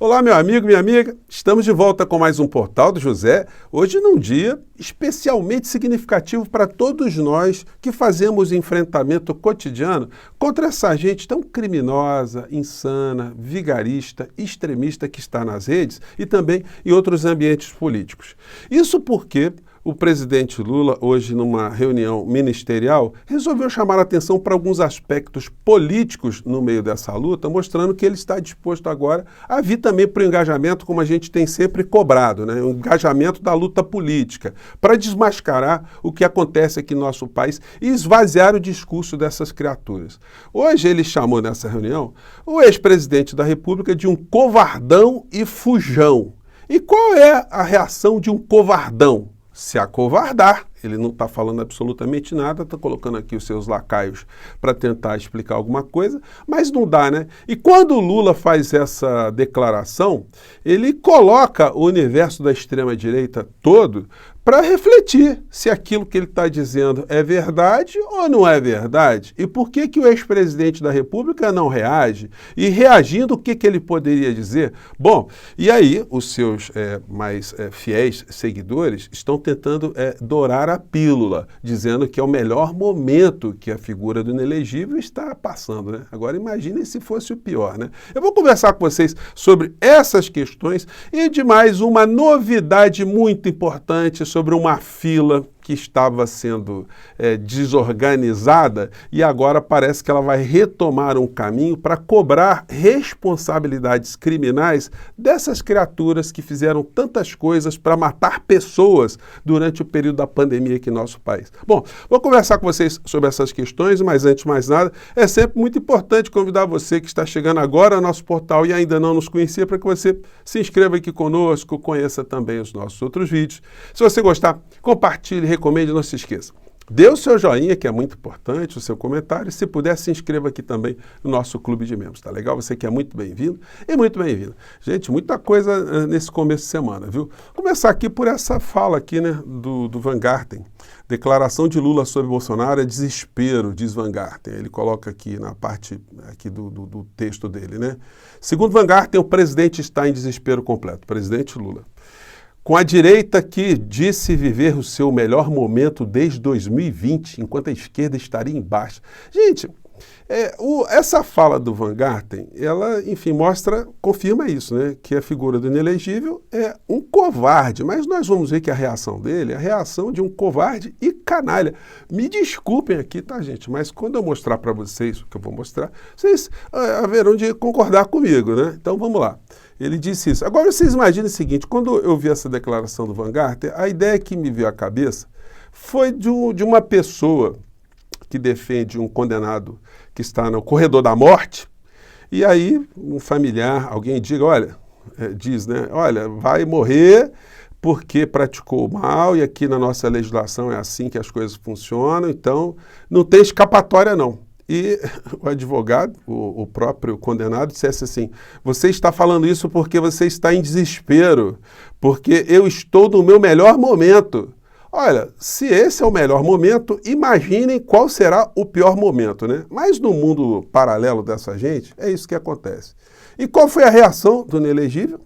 Olá, meu amigo, minha amiga. Estamos de volta com mais um Portal do José. Hoje num dia especialmente significativo para todos nós que fazemos enfrentamento cotidiano contra essa gente tão criminosa, insana, vigarista, extremista que está nas redes e também em outros ambientes políticos. Isso porque o presidente Lula, hoje numa reunião ministerial, resolveu chamar a atenção para alguns aspectos políticos no meio dessa luta, mostrando que ele está disposto agora a vir também para o engajamento, como a gente tem sempre cobrado, né? O engajamento da luta política, para desmascarar o que acontece aqui no nosso país e esvaziar o discurso dessas criaturas. Hoje ele chamou nessa reunião o ex-presidente da República de um covardão e fujão. E qual é a reação de um covardão? Se acovardar. Ele não está falando absolutamente nada, está colocando aqui os seus lacaios para tentar explicar alguma coisa, mas não dá, né? E quando o Lula faz essa declaração, ele coloca o universo da extrema-direita todo para refletir se aquilo que ele está dizendo é verdade ou não é verdade. E por que o ex-presidente da República não reage? E reagindo, o que ele poderia dizer? Bom, e aí os seus mais fiéis seguidores estão tentando dourar a pílula, dizendo que é o melhor momento que a figura do inelegível está passando, né? Agora imaginem se fosse o pior, né? Eu vou conversar com vocês sobre essas questões e de mais uma novidade muito importante sobre uma fila que estava sendo desorganizada e agora parece que ela vai retomar um caminho para cobrar responsabilidades criminais dessas criaturas que fizeram tantas coisas para matar pessoas durante o período da pandemia aqui no nosso país. Bom, vou conversar com vocês sobre essas questões, mas antes de mais nada, é sempre muito importante convidar você que está chegando agora ao nosso portal e ainda não nos conhecia, para que você se inscreva aqui conosco, conheça também os nossos outros vídeos. Se você gostar, compartilhe, recomende, não se esqueça. Dê o seu joinha, que é muito importante, o seu comentário, e se puder, se inscreva aqui também no nosso clube de membros, tá legal? Você que é muito bem-vindo e muito bem-vindo. Gente, muita coisa nesse começo de semana, viu? Vou começar aqui por essa fala aqui, né, do Van Garten. Declaração de Lula sobre Bolsonaro é desespero, diz Van Garten. Ele coloca aqui na parte aqui do texto dele, né? Segundo Van Garten, o presidente está em desespero completo, presidente Lula. Com a direita que disse viver o seu melhor momento desde 2020, enquanto a esquerda estaria embaixo. Gente, essa fala do Van Garten, ela, enfim, confirma isso, né? Que a figura do inelegível é um covarde, mas nós vamos ver que a reação dele é a reação de um covarde e canalha. Me desculpem aqui, tá, gente? Mas quando eu mostrar para vocês o que eu vou mostrar, vocês haverão de concordar comigo, né? Então vamos lá. Ele disse isso. Agora vocês imaginem o seguinte, quando eu vi essa declaração do Van Garten, a ideia que me veio à cabeça foi de uma pessoa que defende um condenado que está no corredor da morte, e aí um familiar, alguém diga, olha, diz, né, olha, vai morrer porque praticou o mal e aqui na nossa legislação é assim que as coisas funcionam, então não tem escapatória não. E o advogado, o próprio condenado, dissesse assim, você está falando isso porque você está em desespero, porque eu estou no meu melhor momento. Olha, se esse é o melhor momento, imaginem qual será o pior momento, né? Mas no mundo paralelo dessa gente, é isso que acontece. E qual foi a reação do inelegível?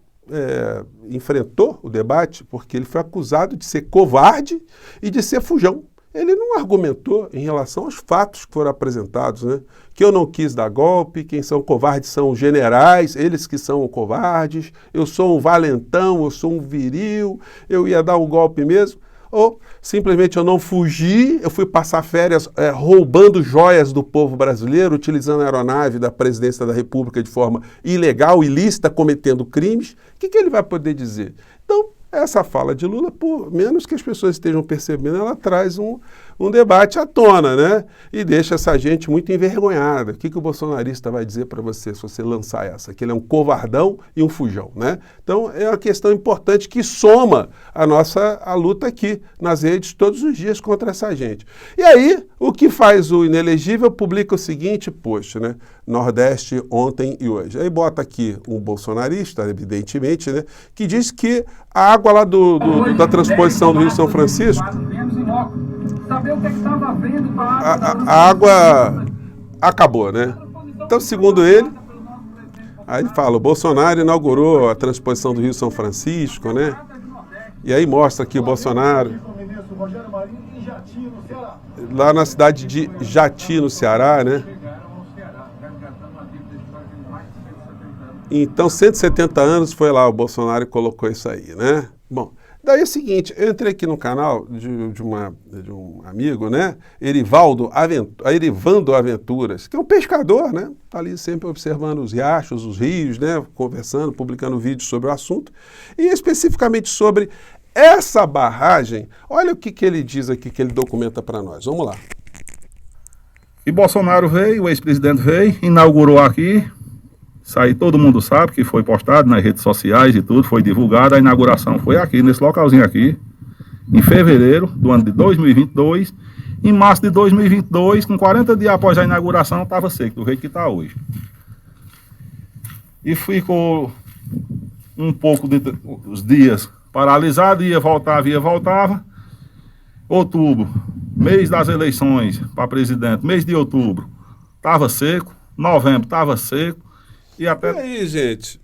Enfrentou o debate porque ele foi acusado de ser covarde e de ser fujão. Ele não argumentou em relação aos fatos que foram apresentados, né? Que eu não quis dar golpe, quem são covardes são os generais, eles que são covardes, eu sou um valentão, eu sou um viril, eu ia dar um golpe mesmo. Ou simplesmente eu não fugi, eu fui passar férias roubando joias do povo brasileiro, utilizando a aeronave da presidência da República de forma ilegal, ilícita, cometendo crimes. O que ele vai poder dizer? Então, essa fala de Lula, por menos que as pessoas estejam percebendo, ela traz um debate à tona, né? E deixa essa gente muito envergonhada. O que o bolsonarista vai dizer para você se você lançar essa? Que ele é um covardão e um fujão, né? Então, é uma questão importante que soma a luta aqui nas redes todos os dias contra essa gente. E aí, o que faz o inelegível? Publica o seguinte post, né? Nordeste ontem e hoje. Aí bota aqui um bolsonarista, evidentemente, né? Que diz que a água lá da transposição do Rio São Francisco, a água acabou, né? Então, segundo ele, Aí ele fala, o Bolsonaro inaugurou a transposição do Rio São Francisco, né? E aí mostra aqui o Bolsonaro, lá na cidade de Jati, no Ceará, né? Então, 170 anos foi lá, o Bolsonaro colocou isso aí, né? Bom, daí é o seguinte, eu entrei aqui no canal de um amigo, né? Erivando Aventuras, que é um pescador, né? Tá ali sempre observando os riachos, os rios, né? Conversando, publicando vídeos sobre o assunto. E especificamente sobre essa barragem, olha o que ele diz aqui, que ele documenta para nós. Vamos lá. E Bolsonaro veio, o ex-presidente veio, inaugurou aqui. Isso aí todo mundo sabe que foi postado nas redes sociais e tudo, foi divulgado. A inauguração foi aqui, nesse localzinho aqui, em fevereiro do ano de 2022. Em março de 2022, com 40 dias após a inauguração, estava seco, do jeito que está hoje. E ficou um pouco de os dias paralisado, ia, voltava. Outubro, mês das eleições para presidente, mês de outubro, estava seco. Novembro estava seco. E aí, gente,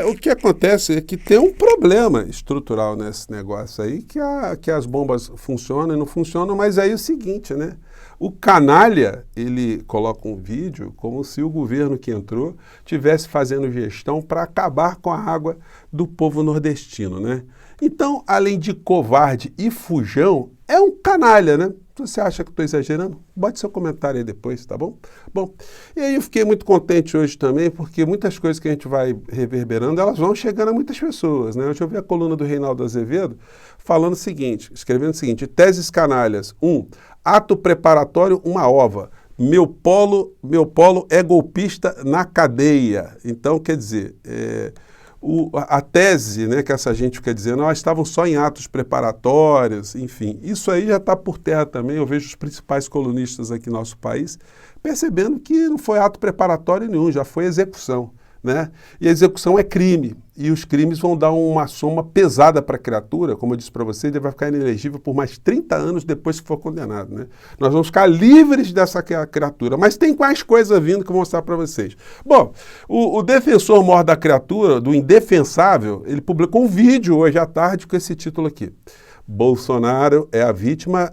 o que acontece é que tem um problema estrutural nesse negócio aí, que as bombas funcionam e não funcionam, mas aí é o seguinte, né? O canalha, ele coloca um vídeo como se o governo que entrou tivesse fazendo gestão para acabar com a água do povo nordestino, né? Então, além de covarde e fujão, é um canalha, né? Você acha que estou exagerando? Bote seu comentário aí depois, tá bom? Bom, e aí eu fiquei muito contente hoje também, porque muitas coisas que a gente vai reverberando, elas vão chegando a muitas pessoas, né? Hoje eu vi a coluna do Reinaldo Azevedo falando o seguinte, escrevendo o seguinte, teses canalhas, 1, ato preparatório, uma ova. Meu polo é golpista na cadeia. Então, quer dizer, a tese, né, que essa gente fica dizendo, estavam só em atos preparatórios, enfim, isso aí já está por terra também. Eu vejo os principais colunistas aqui no nosso país percebendo que não foi ato preparatório nenhum, já foi execução, né? E a execução é crime, e os crimes vão dar uma soma pesada para a criatura, como eu disse para você, ele vai ficar inelegível por mais 30 anos depois que for condenado, né? Nós vamos ficar livres dessa criatura, mas tem mais coisas vindo que eu vou mostrar para vocês. Bom, o defensor maior da criatura, do indefensável, ele publicou um vídeo hoje à tarde com esse título aqui. Bolsonaro é a vítima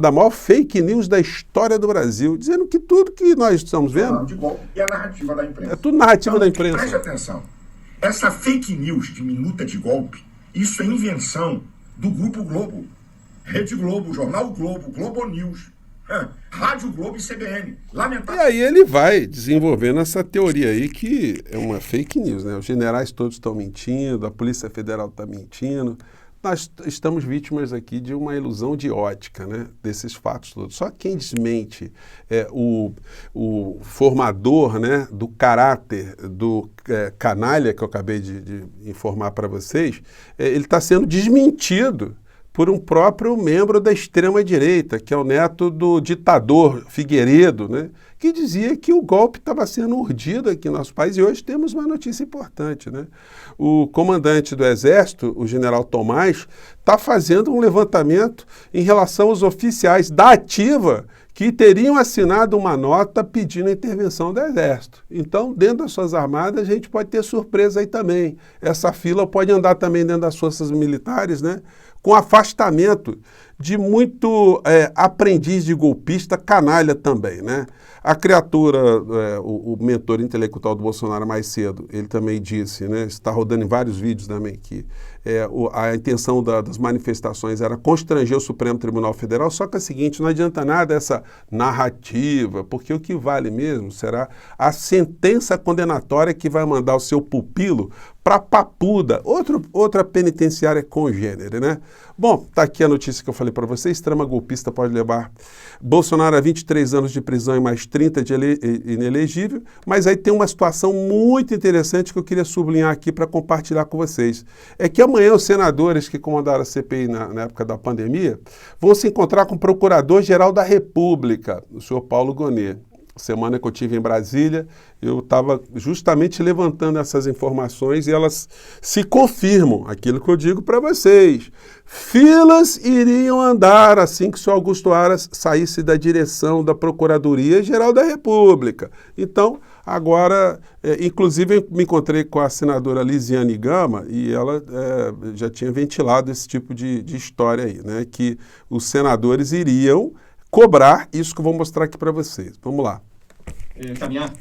da maior fake news da história do Brasil, dizendo que tudo que nós estamos vendo de golpe e a narrativa da imprensa. É tudo narrativa da imprensa. Preste atenção. Essa fake news de minuta de golpe, isso é invenção do Grupo Globo, Rede Globo, Jornal Globo, Globo News, Rádio Globo e CBN. Lamentável. E aí ele vai desenvolvendo essa teoria aí que é uma fake news, né? Os generais todos estão mentindo, a Polícia Federal está mentindo. Nós estamos vítimas aqui de uma ilusão de ótica, né, desses fatos todos. Só quem desmente o formador, né, do caráter do canalha que eu acabei de informar para vocês, ele está sendo desmentido por um próprio membro da extrema-direita, que é o neto do ditador Figueiredo, né, que dizia que o golpe estava sendo urdido aqui no nosso país. E hoje temos uma notícia importante, né? O comandante do Exército, o general Tomás, está fazendo um levantamento em relação aos oficiais da ativa que teriam assinado uma nota pedindo a intervenção do Exército. Então, dentro das suas armadas, a gente pode ter surpresa aí também. Essa fila pode andar também dentro das forças militares, né? Com afastamento de muito aprendiz de golpista canalha também, né? A criatura, o mentor intelectual do Bolsonaro mais cedo, ele também disse, né? Está rodando em vários vídeos também, que a intenção das manifestações era constranger o Supremo Tribunal Federal, só que é o seguinte, não adianta nada essa narrativa, porque o que vale mesmo será a sentença condenatória que vai mandar o seu pupilo para Papuda, outra penitenciária congênere, né? Bom, tá aqui a notícia que eu falei para vocês, trama golpista pode levar Bolsonaro a 23 anos de prisão e mais 30 de inelegível, mas aí tem uma situação muito interessante que eu queria sublinhar aqui para compartilhar com vocês. É que amanhã os senadores que comandaram a CPI na época da pandemia vão se encontrar com o Procurador-Geral da República, o senhor Paulo Gonet. Semana que eu estive em Brasília, eu estava justamente levantando essas informações e elas se confirmam, aquilo que eu digo para vocês. Filas iriam andar assim que o senhor Augusto Aras saísse da direção da Procuradoria-Geral da República. Então, Agora, inclusive, eu me encontrei com a senadora Lisiane Gama e ela já tinha ventilado esse tipo de história aí, né? Que os senadores iriam cobrar isso que eu vou mostrar aqui para vocês. Vamos lá. Caminhar.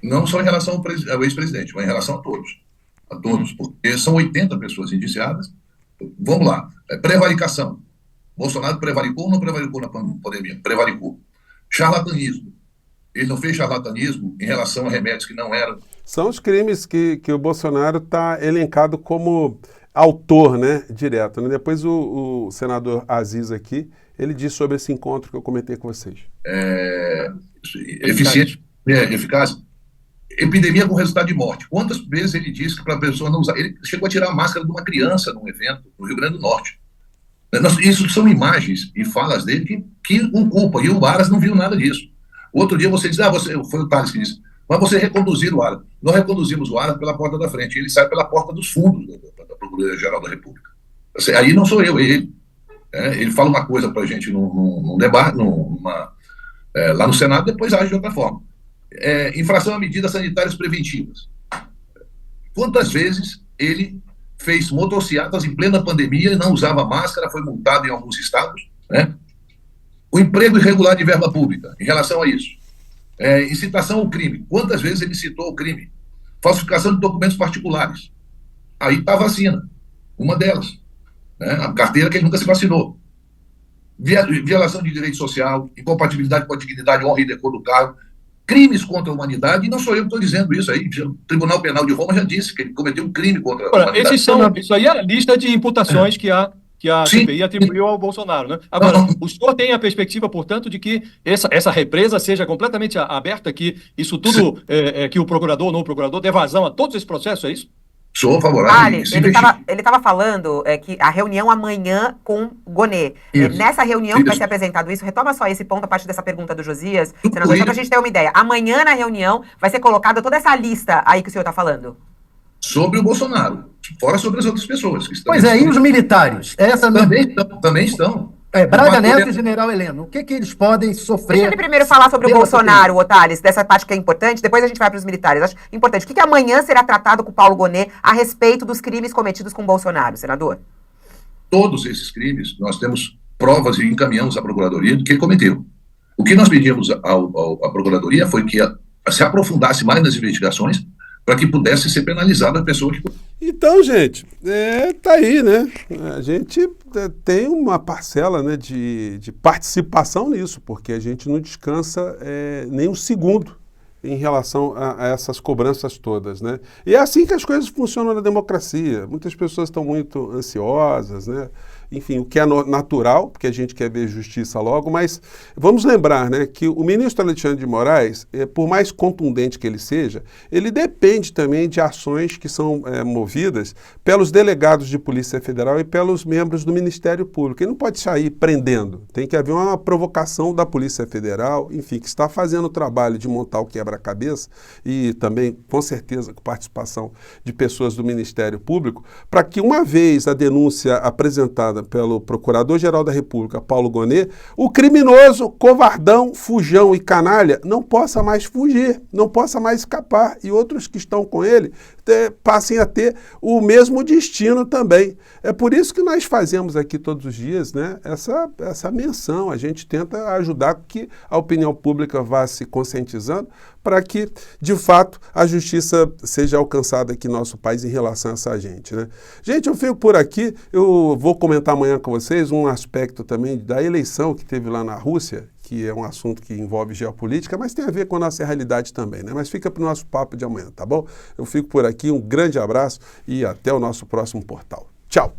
Não só em relação ao ex-presidente, mas em relação a todos. A todos, porque são 80 pessoas indiciadas. Vamos lá. Prevaricação. Bolsonaro prevaricou ou não prevaricou na pandemia? Prevaricou. Charlatanismo. Ele não fez charlatanismo em relação a remédios que não eram. São os crimes que o Bolsonaro está elencado como autor, né, direto. Né? Depois o senador Aziz aqui, ele diz sobre esse encontro que eu comentei com vocês. Eficiente, eficaz. Epidemia com resultado de morte. Quantas vezes ele disse que para a pessoa não usar... Ele chegou a tirar a máscara de uma criança num evento no Rio Grande do Norte. Isso são imagens e falas dele que o culpam. E o Aras não viu nada disso. Outro dia você diz, foi o Thales que disse, mas você reconduziu o Aras. Nós reconduzimos o Aras pela porta da frente. Ele sai pela porta dos fundos da Procuradoria-Geral da República. Aí não sou eu, é ele. Ele fala uma coisa para a gente num debate, lá no Senado, depois age de outra forma. Infração a medidas sanitárias preventivas. Quantas vezes ele fez motocicletas em plena pandemia e não usava máscara, foi multado em alguns estados, né? O emprego irregular de verba pública, em relação a isso. Incitação ao crime. Quantas vezes ele citou o crime? Falsificação de documentos particulares. Aí está a vacina, uma delas. Né? A carteira que ele nunca se vacinou. Violação de direito social, incompatibilidade com a dignidade, honra e decoro do cargo, crimes contra a humanidade, e não sou eu que estou dizendo isso aí. O Tribunal Penal de Roma já disse que ele cometeu um crime contra a humanidade. Isso aí é a lista de imputações que a CPI atribuiu ao Bolsonaro, né? Agora, o senhor tem a perspectiva, portanto, de que essa represa seja completamente aberta, que isso tudo, que o procurador ou não o procurador dê vazão a todos esses processos, é isso? Sou favorável. Ele estava falando que a reunião amanhã com Gonê. Nessa reunião vai ser apresentado isso. Retoma só esse ponto a partir dessa pergunta do Josias, senador, só para a gente ter uma ideia. Amanhã na reunião vai ser colocada toda essa lista aí que o senhor está falando. Sobre o Bolsonaro, fora sobre as outras pessoas. Que pois e os militares? Também estão. Braga Neto e General Heleno, o que eles podem sofrer? Deixa ele primeiro falar sobre o Bolsonaro, Thales, dessa parte que é importante, depois a gente vai para os militares. Acho importante. O que amanhã será tratado com o Paulo Gonê a respeito dos crimes cometidos com o Bolsonaro, senador? Todos esses crimes, nós temos provas e encaminhamos à Procuradoria do que ele cometeu. O que nós pedimos à Procuradoria foi que se aprofundasse mais nas investigações para que pudesse ser penalizada a pessoa que... Então, gente, tá aí, né? A gente tem uma parcela, né, de participação nisso, porque a gente não descansa nem um segundo em relação a essas cobranças todas, né? E é assim que as coisas funcionam na democracia. Muitas pessoas estão muito ansiosas, né? Enfim, o que é natural, porque a gente quer ver justiça logo, mas vamos lembrar, né, que o ministro Alexandre de Moraes, por mais contundente que ele seja, ele depende também de ações que são movidas pelos delegados de Polícia Federal e pelos membros do Ministério Público. Ele não pode sair prendendo, tem que haver uma provocação da Polícia Federal, enfim, que está fazendo o trabalho de montar o quebra-cabeça e também, com certeza, com participação de pessoas do Ministério Público, para que uma vez a denúncia apresentada pelo Procurador-Geral da República, Paulo Gonê, o criminoso, covardão, fujão e canalha não possa mais fugir, não possa mais escapar, e outros que estão com ele passem a ter o mesmo destino também. É por isso que nós fazemos aqui todos os dias, né, essa menção. A gente tenta ajudar que a opinião pública vá se conscientizando para que, de fato, a justiça seja alcançada aqui no nosso país em relação a essa gente, né? Gente, eu fico por aqui. Eu vou comentar amanhã com vocês um aspecto também da eleição que teve lá na Rússia, que é um assunto que envolve geopolítica, mas tem a ver com a nossa realidade também, né? Mas fica para o nosso papo de amanhã, tá bom? Eu fico por aqui, um grande abraço e até o nosso próximo portal. Tchau!